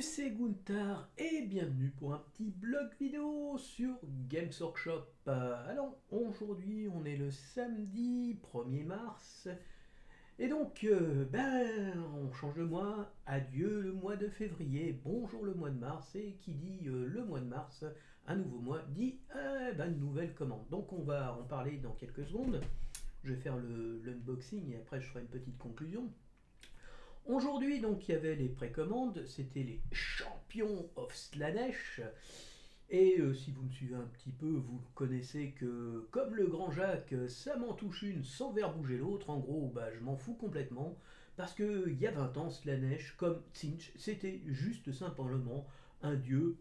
c'est Gunther et bienvenue pour un petit blog vidéo sur Games Workshop. Alors aujourd'hui on est le samedi 1er mars et donc on change de mois, adieu le mois de février, bonjour le mois de mars et qui dit le mois de mars, un nouveau mois dit une nouvelle commande. Donc on va en parler dans quelques secondes, je vais faire l'unboxing et après je ferai une petite conclusion. Aujourd'hui, donc, il y avait les précommandes, c'était les champions of Slaanesh. Et si vous me suivez un petit peu, vous connaissez que, comme le grand Jacques, ça m'en touche une sans faire bouger l'autre. En gros, je m'en fous complètement. Parce qu'il y a 20 ans, Slaanesh, comme Tzeentch, c'était juste simplement un dieu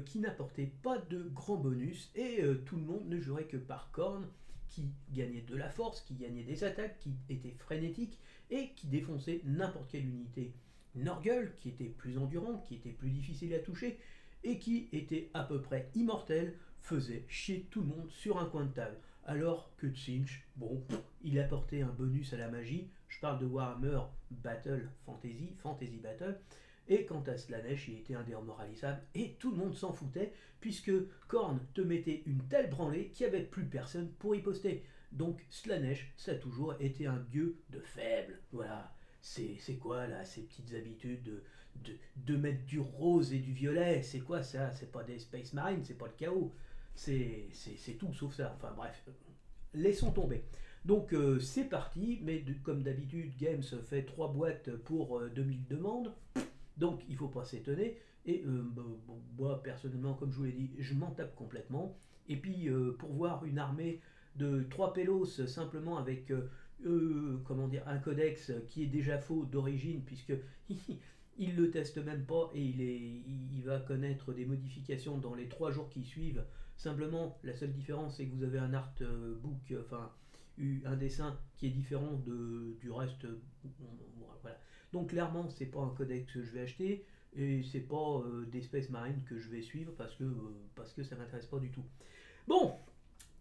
qui n'apportait pas de grands bonus. Et tout le monde ne jouait que par corne, qui gagnait de la force, qui gagnait des attaques, qui était frénétique et qui défonçait n'importe quelle unité. Norgul, qui était plus endurant, qui était plus difficile à toucher et qui était à peu près immortel, faisait chier tout le monde sur un coin de table. Alors que Tzeentch, il apportait un bonus à la magie. Je parle de Warhammer Battle Fantasy Battle. Et quant à Slaanesh, il était indémoralisable et tout le monde s'en foutait puisque Khorne te mettait une telle branlée qu'il n'y avait plus personne pour y poster. Donc Slaanesh, ça a toujours été un dieu de faible. Voilà, c'est quoi là, ces petites habitudes de mettre du rose et du violet? C'est quoi ça? C'est pas des Space Marines, c'est pas le chaos. C'est tout sauf ça. Enfin bref, laissons tomber. Donc c'est parti, mais comme d'habitude, Games fait 3 boîtes pour 2000 demandes. Donc il ne faut pas s'étonner, et moi personnellement, comme je vous l'ai dit, je m'en tape complètement. Et puis pour voir une armée de 3 pélos simplement avec un codex qui est déjà faux d'origine, puisque il le teste même pas et il va connaître des modifications dans les 3 jours qui suivent. Simplement, la seule différence c'est que vous avez un artbook, un dessin qui est différent du reste. Voilà. Donc clairement, c'est pas un codex que je vais acheter et c'est pas des Space Marines que je vais suivre parce que ça m'intéresse pas du tout. Bon,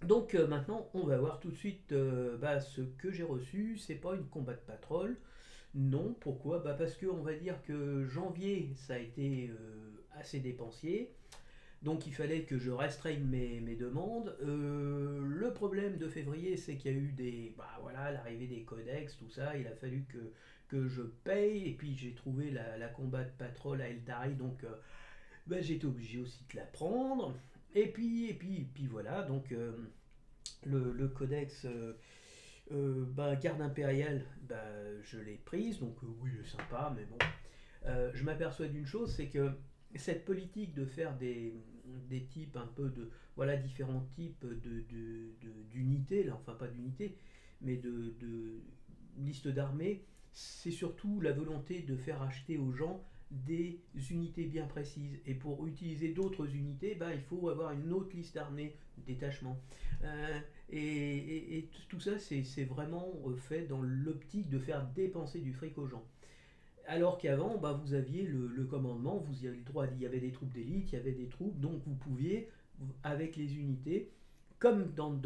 donc maintenant, on va voir tout de suite ce que j'ai reçu. C'est pas une Combat Patrol. Non, pourquoi? Parce que on va dire que janvier, ça a été assez dépensier. Donc il fallait que je restreigne mes demandes. Le problème de février, c'est qu'il y a eu l'arrivée des codex, tout ça. Il a fallu que je paye. Et puis j'ai trouvé la Combat Patrol à Eldari, donc j'étais obligé aussi de la prendre. Et puis voilà, donc le codex garde impériale, je l'ai prise. Donc oui, c'est sympa, mais bon. Je m'aperçois d'une chose, c'est que cette politique de faire des types un peu de différents types d'unités, là, enfin pas d'unités, mais de liste d'armées, c'est surtout la volonté de faire acheter aux gens des unités bien précises. Et pour utiliser d'autres unités, il faut avoir une autre liste d'armées, détachement. Et tout ça, c'est vraiment fait dans l'optique de faire dépenser du fric aux gens. Alors qu'avant, vous aviez le commandement, vous y avez le droit, il y avait des troupes d'élite, il y avait des troupes, donc vous pouviez, avec les unités, comme dans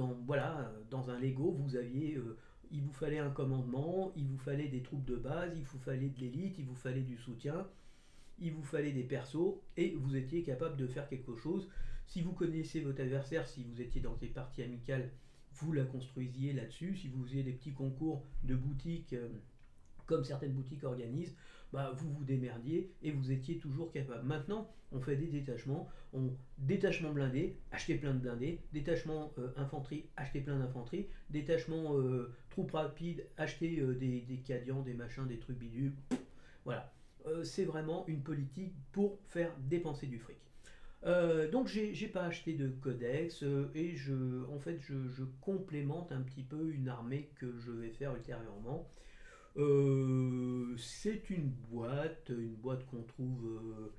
un Lego, vous aviez, il vous fallait un commandement, il vous fallait des troupes de base, il vous fallait de l'élite, il vous fallait du soutien, il vous fallait des persos, et vous étiez capable de faire quelque chose. Si vous connaissez votre adversaire, si vous étiez dans des parties amicales, vous la construisiez là-dessus. Si vous faisiez des petits concours de boutiques, comme certaines boutiques organisent, vous vous démerdiez et vous étiez toujours capable. Maintenant, on fait des détachements, détachement blindé, acheter plein de blindés, détachement infanterie, acheter plein d'infanterie, détachement troupes rapides, acheter des cadians, des machins, des trucs bidules. Voilà. C'est vraiment une politique pour faire dépenser du fric. Donc j'ai pas acheté de codex et je complémente un petit peu une armée que je vais faire ultérieurement. C'est une boîte qu'on trouve,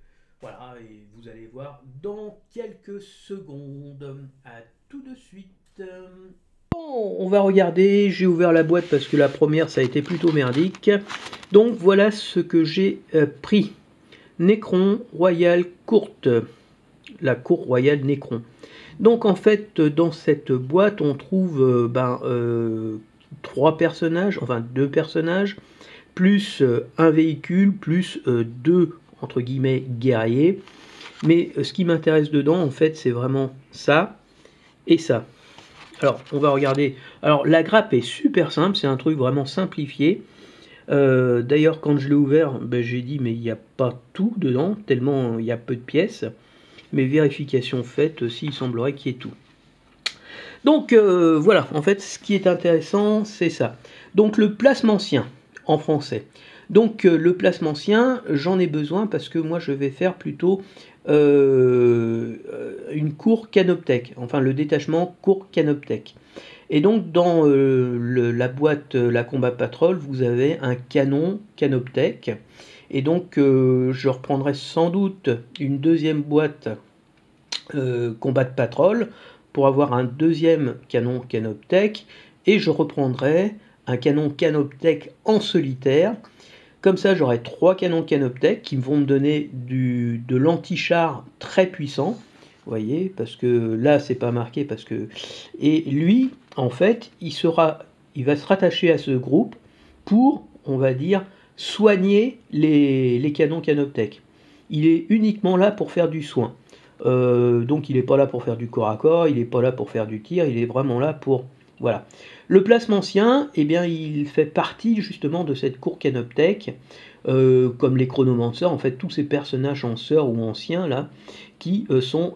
et vous allez voir dans quelques secondes. À tout de suite. Bon, on va regarder, j'ai ouvert la boîte parce que la première ça a été plutôt merdique. Donc voilà ce que j'ai pris. Necron Royal courte, la cour royale Necron. Donc en fait dans cette boîte on trouve 3 personnages, enfin 2 personnages, plus un véhicule, plus 2 entre guillemets guerrier. Mais ce qui m'intéresse dedans, en fait, c'est vraiment ça et ça. Alors, on va regarder. Alors, la grappe est super simple, c'est un truc vraiment simplifié. D'ailleurs, quand je l'ai ouvert, ben, j'ai dit, mais il n'y a pas tout dedans, tellement il y a peu de pièces. Mais vérification faite, aussi, il semblerait qu'il y ait tout. Donc, voilà, en fait, ce qui est intéressant, c'est ça. Donc, le placemancien, en français. Donc, le placemancien, j'en ai besoin parce que moi, je vais faire plutôt une cour canoptèque, enfin, le détachement cour canoptèque. Et donc dans la boîte la Combat Patrol, vous avez un canon canoptèque. Et donc je reprendrai sans doute une deuxième boîte Combat Patrol pour avoir un deuxième canon canoptèque. Et je reprendrai un canon canoptèque en solitaire. Comme ça, j'aurai 3 canons canoptèques qui vont me donner de l'anti-char très puissant. Vous voyez, parce que là, c'est pas marqué parce que. Et lui, en fait, il va se rattacher à ce groupe pour, on va dire, soigner les canons canoptèques. Il est uniquement là pour faire du soin. Donc il n'est pas là pour faire du corps à corps, il n'est pas là pour faire du tir, il est vraiment là pour. Voilà. Le placemancien, eh bien, il fait partie justement de cette cour canoptèque, comme les chronomanceurs, en fait, tous ces personnages anceurs ou anciens là, qui sont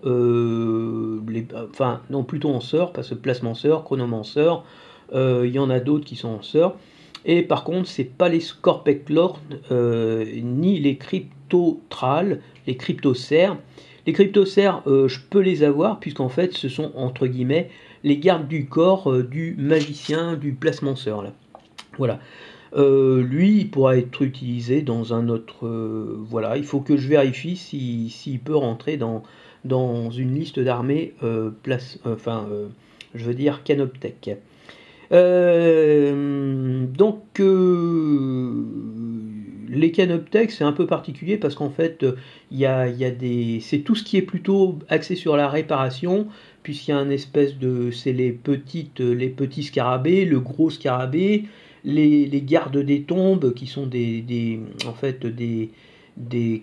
enfin non plutôt anceurs, parce que placemanceurs, chronomanceurs, il y en a d'autres qui sont anceurs. Et par contre, c'est pas les Scorpeclorn ni les Cryptotrals, les Cryptocères. Les Cryptocères, je peux les avoir, puisqu'en fait, ce sont entre guillemets les gardes du corps du magicien, du placemanceur là. Voilà. Lui, il pourra être utilisé dans un autre. Voilà, il faut que je vérifie s'il peut rentrer dans une liste d'armées je veux dire canoptèque. Donc les canoptèques c'est un peu particulier parce qu'en fait c'est tout ce qui est plutôt axé sur la réparation puisqu'il y a un espèce de c'est les petits scarabées, le gros scarabée, les gardes des tombes qui sont en fait des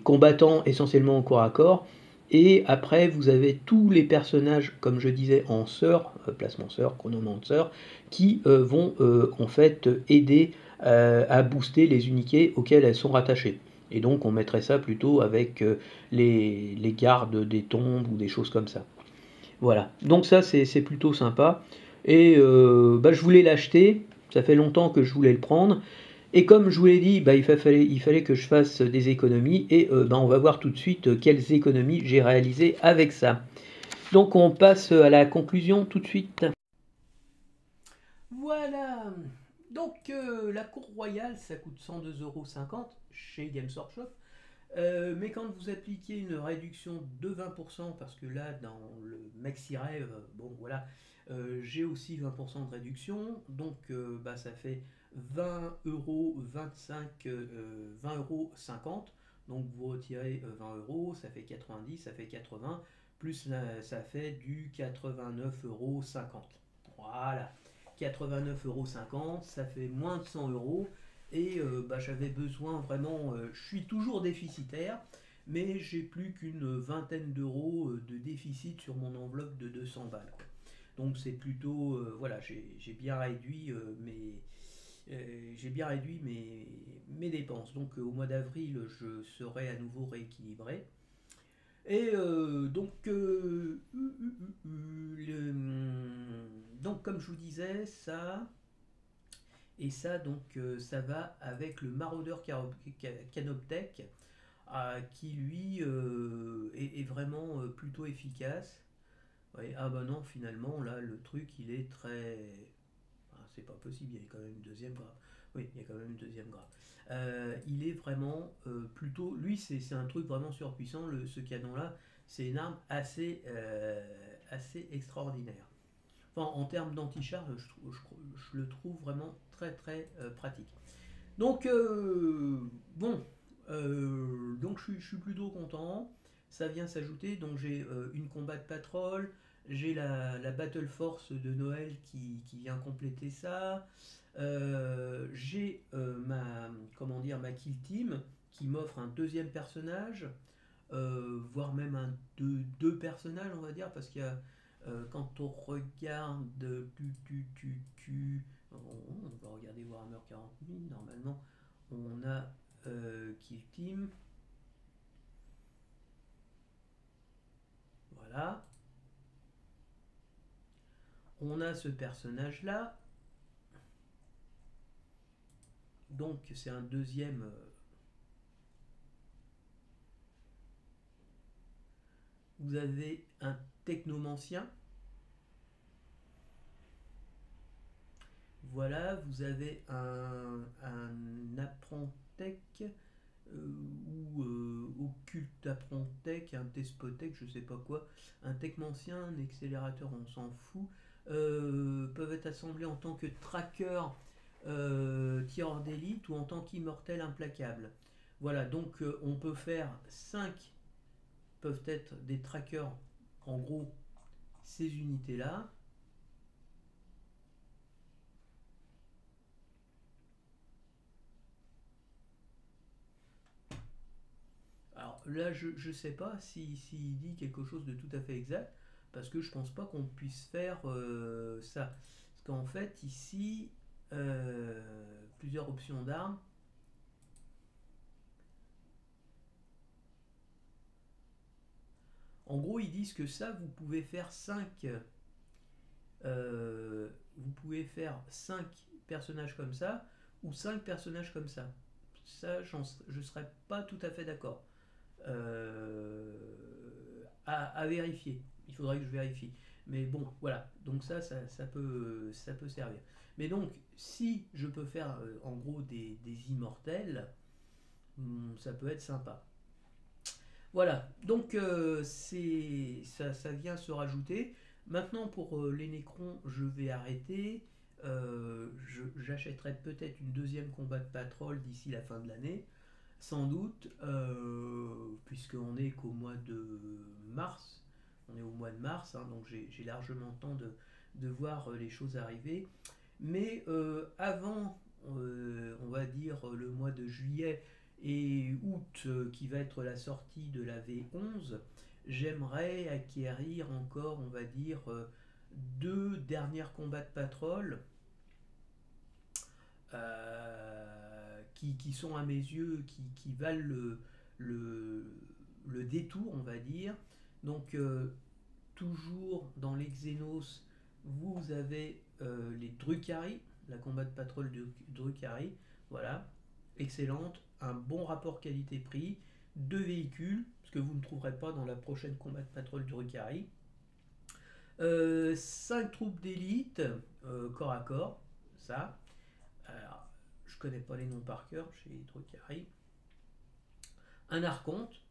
combattants essentiellement au corps à corps. Et après, vous avez tous les personnages, comme je disais, en sœur, placement sœur, chronomancer, qui vont en fait aider à booster les unités auxquelles elles sont rattachées. Et donc, on mettrait ça plutôt avec les gardes des tombes ou des choses comme ça. Voilà. Donc ça, c'est plutôt sympa. Et je voulais l'acheter. Ça fait longtemps que je voulais le prendre. Et comme je vous l'ai dit, il fallait que je fasse des économies et on va voir tout de suite quelles économies j'ai réalisées avec ça. Donc on passe à la conclusion tout de suite. Voilà. Donc la cour royale, ça coûte 102,50 € chez Games Workshop. Mais quand vous appliquez une réduction de 20%, parce que là dans le Maxi Rêve, bon voilà, j'ai aussi 20% de réduction, donc ça fait 20 €, 20,50 €. Donc vous retirez 20 €, ça fait 90, ça fait 80, plus ça fait du 89,50 €. Voilà, 89,50 €, ça fait moins de 100 €. Et j'avais besoin vraiment, je suis toujours déficitaire, mais j'ai plus qu'une vingtaine d'euros de déficit sur mon enveloppe de 200 balles, quoi. Donc c'est plutôt, voilà, j'ai bien réduit mes dépenses. Donc au mois d'avril, je serai à nouveau rééquilibré. Et donc comme je vous disais, ça et ça ça va avec le maraudeur canoptèque qui lui est vraiment plutôt efficace. Ouais, ah bah non, finalement là le truc il est très. Ah, c'est pas possible, il y a quand même une deuxième grappe. Oui, il y a quand même une deuxième grappe. Il est vraiment plutôt. Lui, c'est un truc vraiment surpuissant. Ce canon-là, c'est une arme assez extraordinaire. Enfin, en termes d'anti-char, je le trouve vraiment très très pratique. Donc, bon, donc je suis plutôt content. Ça vient s'ajouter. Donc, j'ai une combat de patrol. J'ai la Battle Force de Noël qui vient compléter ça. J'ai comment dire, ma kill team qui m'offre un deuxième personnage, voire même deux personnages, on va dire, parce qu'il y a, quand on regarde, on va regarder Warhammer 40 000, normalement, on a Kill Team, voilà, on a ce personnage-là, donc c'est un deuxième. Vous avez un technomancien. Voilà, vous avez un apprentec ou occulte apprentec, un despotec, je sais pas quoi, un techmancien, un accélérateur, on s'en fout, peuvent être assemblés en tant que tracker, tireur d'élite ou en tant qu'immortel implacable. Voilà, donc on peut faire 5 peuvent être des trackers, en gros, ces unités-là. Alors là, je ne sais pas s'il dit quelque chose de tout à fait exact, parce que je pense pas qu'on puisse faire ça. Parce qu'en fait, ici, plusieurs options d'armes. En gros, ils disent que ça, vous pouvez faire 5. Vous pouvez faire 5 personnages comme ça, ou 5 personnages comme ça. Ça, je ne serais pas tout à fait d'accord. À vérifier. Il faudrait que je vérifie. Mais bon, voilà. Donc ça peut servir. Mais donc, si je peux faire en gros des immortels, ça peut être sympa. Voilà. Donc ça vient se rajouter. Maintenant pour les Nécrons, je vais arrêter. J'achèterai peut-être une deuxième combat de patrol d'ici la fin de l'année. Sans doute, puisqu'on est qu'au mois de mars, on est au mois de mars, hein, donc j'ai largement le temps de voir les choses arriver. Mais avant, on va dire le mois de juillet et août, qui va être la sortie de la V11, j'aimerais acquérir encore, on va dire, deux dernières combats de patrol qui sont à mes yeux, qui valent le détour, on va dire. Donc, toujours dans les Xenos, vous avez les Drukhari, la combat de patrol de Drukhari, voilà, excellente, un bon rapport qualité-prix, deux véhicules, ce que vous ne trouverez pas dans la prochaine combat de patrol Drukhari, 5 troupes d'élite, corps à corps, ça. Alors, je connais pas les noms par cœur chez les Drukhari. Un archonte,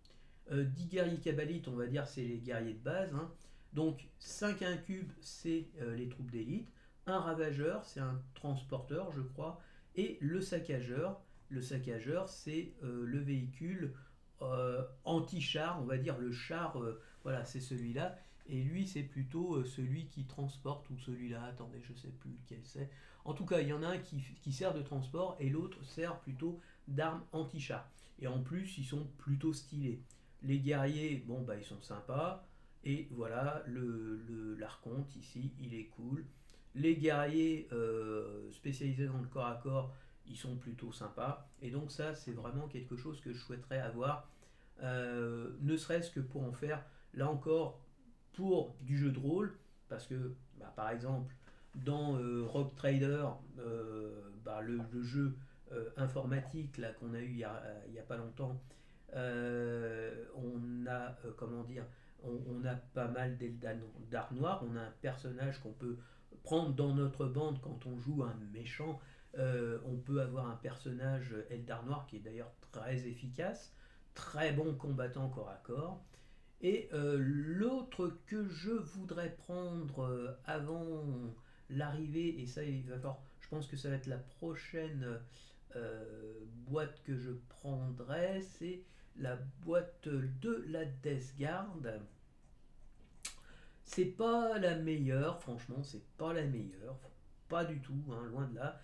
10 guerriers kabbalites, on va dire, c'est les guerriers de base. Hein. Donc 5 incubes, c'est les troupes d'élite. Un ravageur, c'est un transporteur, je crois. Et le saccageur, c'est le véhicule anti-char, on va dire le char, voilà, c'est celui-là. Et lui, c'est plutôt celui qui transporte, ou celui-là, attendez, je sais plus lequel c'est. En tout cas, il y en a un qui sert de transport et l'autre sert plutôt d'arme anti-char. Et en plus, ils sont plutôt stylés. Les guerriers, bon, bah, ils sont sympas. Et voilà, l'archonte ici, il est cool. Les guerriers spécialisés dans le corps à corps, ils sont plutôt sympas. Et donc ça, c'est vraiment quelque chose que je souhaiterais avoir. Ne serait-ce que pour en faire, là encore, pour du jeu de rôle. Parce que, bah, par exemple, dans Rogue Trader, bah, le jeu informatique là qu'on a eu il y a pas longtemps, on a comment dire, on a pas mal d'art noir. On a un personnage qu'on peut prendre dans notre bande quand on joue un méchant. On peut avoir un personnage Eldar Noir qui est d'ailleurs très efficace, très bon combattant corps à corps. Et l'autre que je voudrais prendre avant l'arrivée, et ça il va falloir, je pense que ça va être la prochaine boîte que je prendrai, c'est la boîte de la Death Guard. C'est pas la meilleure, franchement, c'est pas la meilleure, pas du tout, hein, loin de là.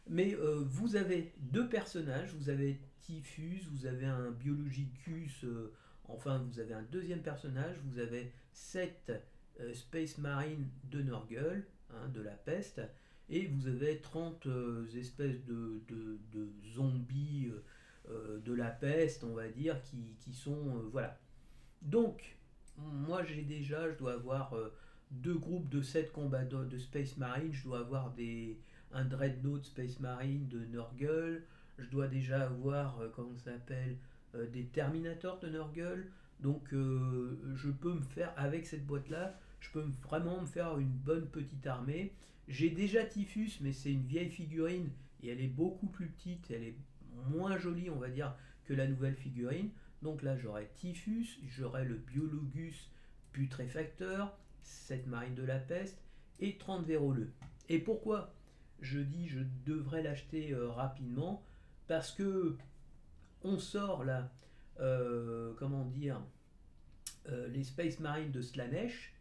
Mais vous avez deux personnages, vous avez Typhus, vous avez un Biologicus, enfin vous avez un deuxième personnage, vous avez 7 Space Marine de Nurgle, hein, de la peste, et vous avez 30 espèces de zombies de la peste, on va dire, qui sont... voilà. Donc, moi je dois avoir deux groupes de 7 combats de Space Marine, je dois avoir un Dreadnought Space Marine de Nurgle, je dois déjà avoir, comment ça s'appelle, des Terminators de Nurgle, donc je peux me faire, avec cette boîte-là, je peux vraiment me faire une bonne petite armée. J'ai déjà Typhus, mais c'est une vieille figurine, et elle est beaucoup plus petite, elle est moins jolie, on va dire, que la nouvelle figurine. Donc là, j'aurai Typhus, j'aurai le Biologus putréfacteur, 7 marines de la peste et 30 véroleux. Et pourquoi je dis je devrais l'acheter rapidement? Parce que on sort là, comment dire, les Space Marines de Slanesh,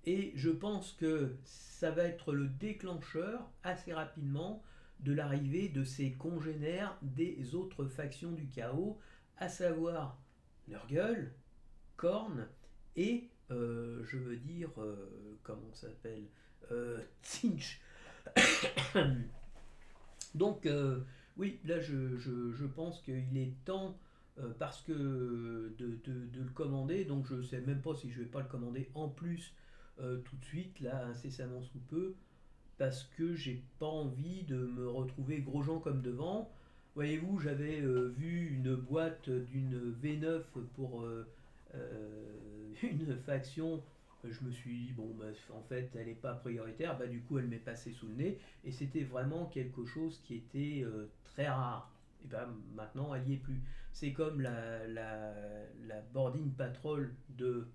et je pense que ça va être le déclencheur assez rapidement de l'arrivée de ces congénères des autres factions du chaos, à savoir Nurgle, Korn et je veux dire comment ça s'appelle, Tzinch. Donc oui, là je pense qu'il est temps parce que de le commander, donc je ne sais même pas si je vais pas le commander en plus tout de suite, là, incessamment sous peu, parce que j'ai pas envie de me retrouver gros gens comme devant. Voyez-vous, j'avais vu une boîte d'une V9 pour une faction. Je me suis dit, bon, bah, en fait, elle n'est pas prioritaire. Bah, du coup, elle m'est passée sous le nez. Et c'était vraiment quelque chose qui était très rare. Et bah, maintenant, elle n'y est plus. C'est comme la boarding patrol de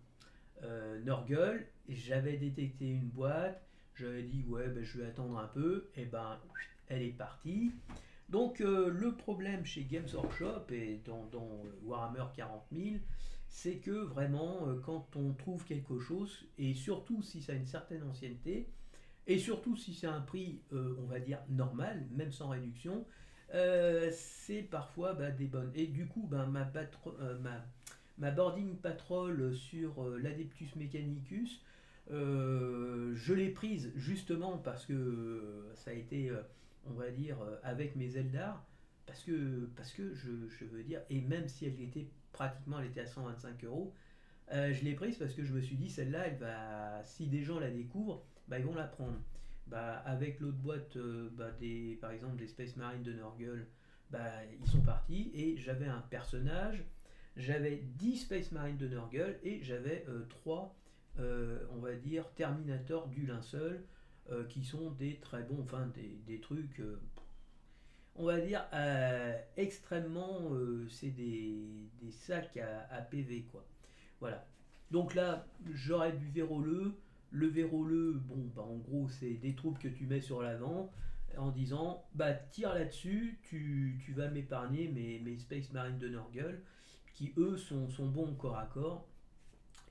Nurgle. J'avais détecté une boîte. J'avais dit, ouais, ben, je vais attendre un peu. Et ben, elle est partie. Donc, le problème chez Games Workshop et dans Warhammer 40 000, c'est que vraiment, quand on trouve quelque chose, et surtout si ça a une certaine ancienneté, et surtout si c'est un prix, on va dire, normal, même sans réduction, c'est parfois bah, des bonnes. Et du coup, bah, ma boarding patrol sur l'Adeptus Mechanicus, je l'ai prise justement parce que ça a été, on va dire, avec mes Eldar, parce que je veux dire, et même si elle était pratiquement, elle était à 125 euros, je l'ai prise parce que je me suis dit, celle-là, elle va, si des gens la découvrent, bah, ils vont la prendre. Bah, avec l'autre boîte, bah, par exemple des Space Marines de Nurgle, bah, ils sont partis et j'avais un personnage, j'avais 10 Space Marines de Nurgle et j'avais 3, on va dire, Terminator du linceul, qui sont des très bons, enfin des trucs, on va dire, extrêmement, c'est des sacs à PV, quoi. Voilà. Donc là, j'aurais du véroleux. Le véroleux, bon, bah en gros, c'est des troupes que tu mets sur l'avant en disant, bah tire là-dessus, tu vas m'épargner mes Space Marines de Nurgle, qui eux sont bons corps à corps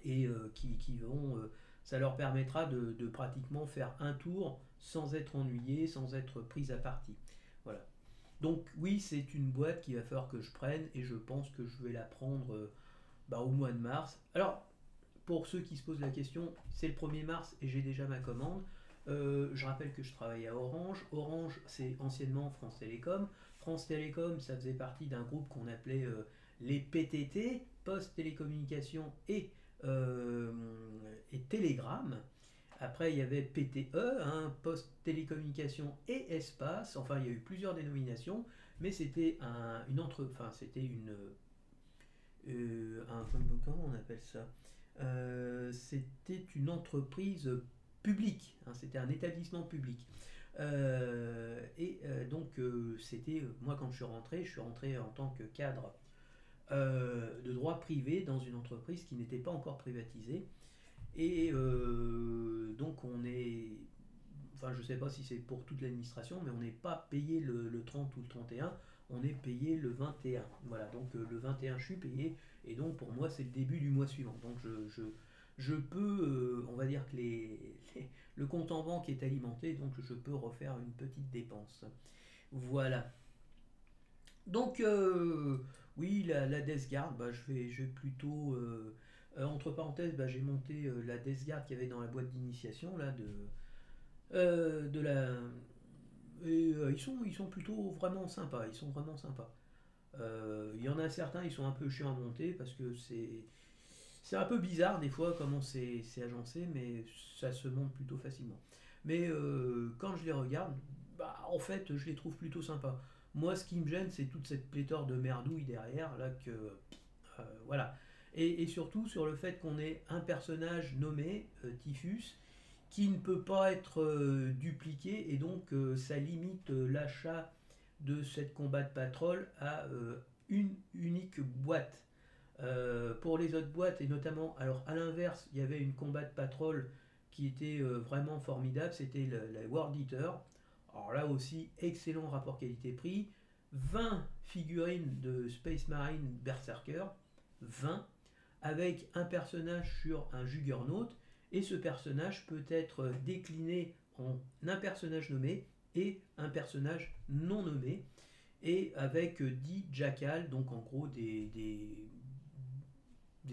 et qui vont, ça leur permettra de pratiquement faire un tour sans être ennuyé, sans être pris à partie. Voilà. Donc oui, c'est une boîte qu'il va falloir que je prenne et je pense que je vais la prendre bah, au mois de mars. Alors, pour ceux qui se posent la question, c'est le 1er mars et j'ai déjà ma commande. Je rappelle que je travaille à Orange. Orange, c'est anciennement France Télécom. France Télécom, ça faisait partie d'un groupe qu'on appelait les PTT, Poste Télécommunications euh, et Télégramme. Après, il y avait PTE, hein, Poste Télécommunications et Espace. Enfin, il y a eu plusieurs dénominations, mais c'était c'était comment on appelle ça, c'était une entreprise publique, hein, c'était un établissement public. Donc, c'était, moi quand je suis rentré en tant que cadre de droit privé dans une entreprise qui n'était pas encore privatisée. Et donc on est, enfin je ne sais pas si c'est pour toute l'administration, mais on n'est pas payé le 30 ou le 31, on est payé le 21. Voilà, donc le 21 je suis payé, et donc pour moi c'est le début du mois suivant. Donc je peux, on va dire que le compte en banque est alimenté, donc je peux refaire une petite dépense. Voilà. Donc, oui, la Death Guard, bah, je vais plutôt. Entre parenthèses, bah, j'ai monté la Death Guard qu'il y avait dans la boîte d'initiation là, de la. Et ils sont plutôt vraiment sympas. Ils sont vraiment sympas. Il y en a certains, ils sont un peu chiants à monter parce que c'est un peu bizarre des fois comment c'est agencé, mais ça se monte plutôt facilement. Mais quand je les regarde, bah, en fait, je les trouve plutôt sympas. Moi, ce qui me gêne, c'est toute cette pléthore de merdouilles derrière, là, voilà. Et surtout sur le fait qu'on ait un personnage nommé, Typhus, qui ne peut pas être dupliqué, et donc ça limite l'achat de cette combat de patrol à une unique boîte. Pour les autres boîtes, et notamment, alors à l'inverse, il y avait une combat de patrol qui était vraiment formidable, c'était la World Eater. Alors là aussi, excellent rapport qualité-prix. 20 figurines de Space Marine Berserker, 20, avec un personnage sur un Juggernaut, et ce personnage peut être décliné en un personnage nommé et un personnage non nommé, et avec 10 jackals, donc en gros des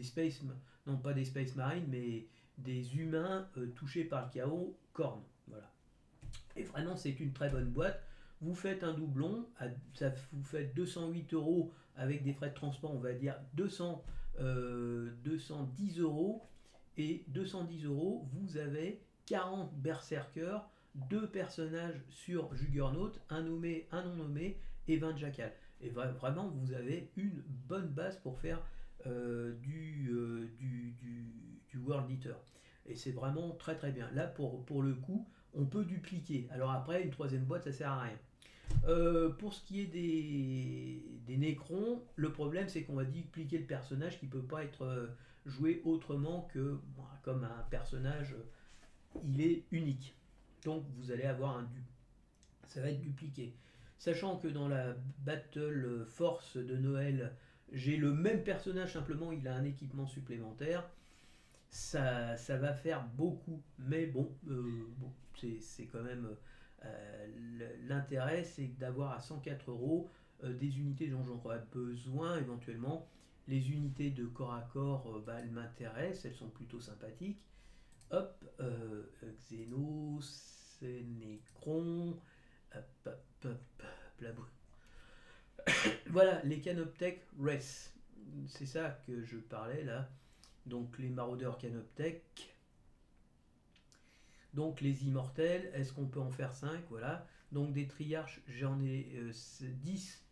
space, non pas des space marines, mais des humains touchés par le chaos, cornes. Voilà. Et vraiment, c'est une très bonne boîte. Vous faites un doublon, ça vous fait 208 euros avec des frais de transport, on va dire 210 euros. Et 210 euros, vous avez 40 berserkers, 2 personnages sur Juggernaut, un nommé, un non nommé et 20 jackals. Et vraiment, vous avez une bonne base pour faire du World Eater. Et c'est vraiment très très bien. Là, pour le coup, on peut dupliquer. Alors après, une troisième boîte, ça sert à rien. Pour ce qui est des Necrons, le problème c'est qu'on va dupliquer le personnage qui ne peut pas être joué autrement que comme un personnage, il est unique. Donc vous allez avoir ça va être dupliqué. Sachant que dans la Battle Force de Noël, j'ai le même personnage, simplement il a un équipement supplémentaire. Ça va faire beaucoup, mais bon c'est quand même l'intérêt, c'est d'avoir à 104 euros des unités dont j'aurais besoin éventuellement. Les unités de corps à corps, bah, elles m'intéressent, elles sont plutôt sympathiques. Hop, Xenos, Necron, hop, hop, hop, blabou. Voilà, les Canoptech Res. C'est ça que je parlais là. Donc les maraudeurs Canoptech. Donc les immortels, est-ce qu'on peut en faire 5? Voilà. Donc des triarches, j'en ai 10,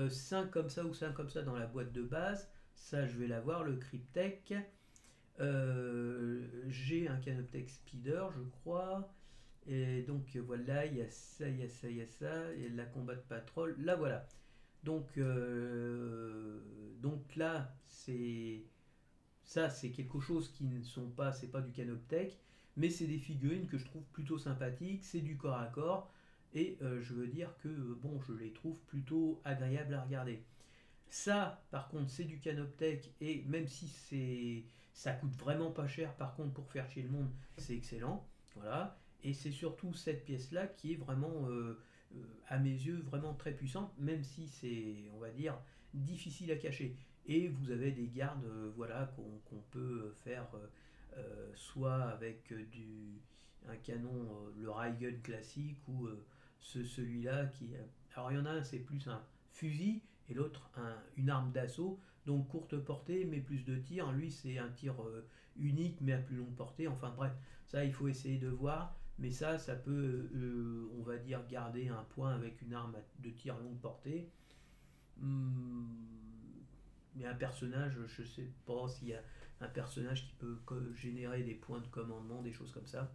5 comme ça ou 5 comme ça dans la boîte de base. Ça, je vais l'avoir, le Cryptech. J'ai un Canoptech Speeder, je crois. Et donc voilà, il y a ça, il y a ça, il y a ça. Il y a la combat de patrol. Là, voilà. Donc là, c'est quelque chose qui ne sont pas, c'est pas du Canoptech, mais c'est des figurines que je trouve plutôt sympathiques, c'est du corps à corps, et je veux dire que bon, je les trouve plutôt agréables à regarder. Ça, par contre, c'est du Canoptech, et même si ça coûte vraiment pas cher, par contre, pour faire chier le monde, c'est excellent. Voilà. Et c'est surtout cette pièce-là qui est vraiment, à mes yeux, vraiment très puissante, même si c'est, on va dire, difficile à cacher. Et vous avez des gardes, voilà, qu'on peut faire soit avec un canon, le Raygun classique, ou celui-là qui. Alors il y en a un, c'est plus un fusil, et l'autre une arme d'assaut, donc courte portée mais plus de tir. Lui c'est un tir unique mais à plus longue portée. Enfin bref, ça il faut essayer de voir. Mais ça peut, on va dire, garder un point avec une arme de tir longue portée. Hum, mais un personnage, je sais pas s'il y a un personnage qui peut générer des points de commandement, des choses comme ça.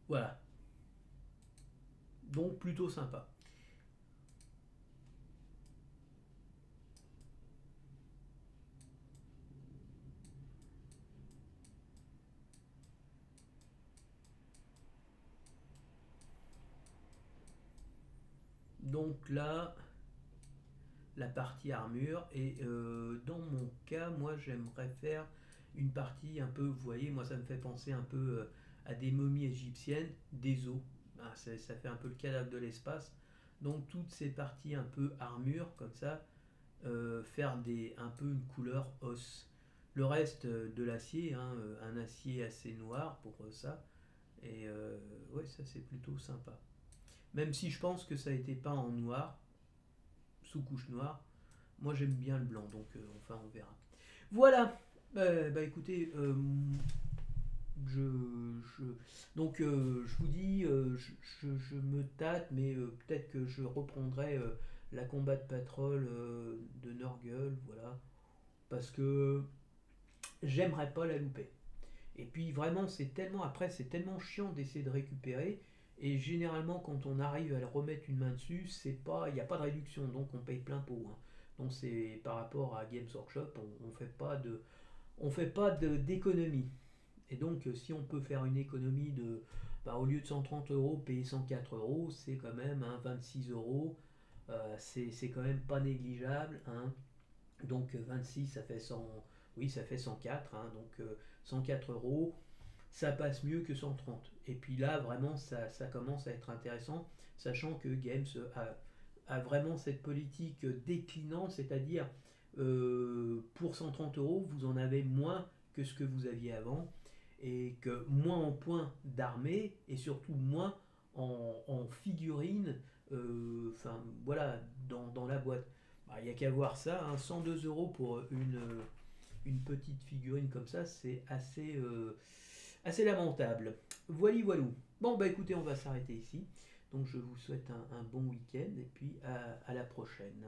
Voilà, donc plutôt sympa. Donc là, la partie armure, et dans mon cas, moi j'aimerais faire une partie un peu, vous voyez, moi ça me fait penser un peu à des momies égyptiennes, des os. ben, ça fait un peu le cadavre de l'espace. Donc toutes ces parties un peu armure comme ça, faire un peu une couleur os. Le reste de l'acier, hein, un acier assez noir pour ça. Et ouais, ça c'est plutôt sympa. Même si je pense que ça a été peint en noir, sous couche noire, moi j'aime bien le blanc, donc enfin on verra. Voilà, bah écoutez, je, donc je vous dis, je me tâte, mais peut-être que je reprendrai la Combat Patrol de Nurgle, voilà, parce que j'aimerais pas la louper. Et puis vraiment, c'est tellement chiant d'essayer de récupérer. Et généralement, quand on arrive à le remettre une main dessus, il n'y a pas de réduction, donc on paye plein pot, hein. Donc c'est par rapport à Games Workshop, on fait pas d'économie. Et donc si on peut faire une économie de, bah, au lieu de 130 euros, payer 104 euros, c'est quand même, hein, 26 euros. C'est quand même pas négligeable, hein. Donc 26, ça fait 100, oui, ça fait 104, hein, donc 104 euros, ça passe mieux que 130. Et puis là, vraiment, ça commence à être intéressant, sachant que Games a vraiment cette politique déclinante, c'est-à-dire pour 130 euros, vous en avez moins que ce que vous aviez avant, et que moins en points d'armée, et surtout moins en figurines, enfin voilà, dans la boîte. Bah, il n'y a qu'à voir ça, hein, 102 euros pour une petite figurine comme ça, c'est assez lamentable. Voilà, voilou. Bon, bah écoutez, on va s'arrêter ici. Donc je vous souhaite un bon week-end et puis à la prochaine.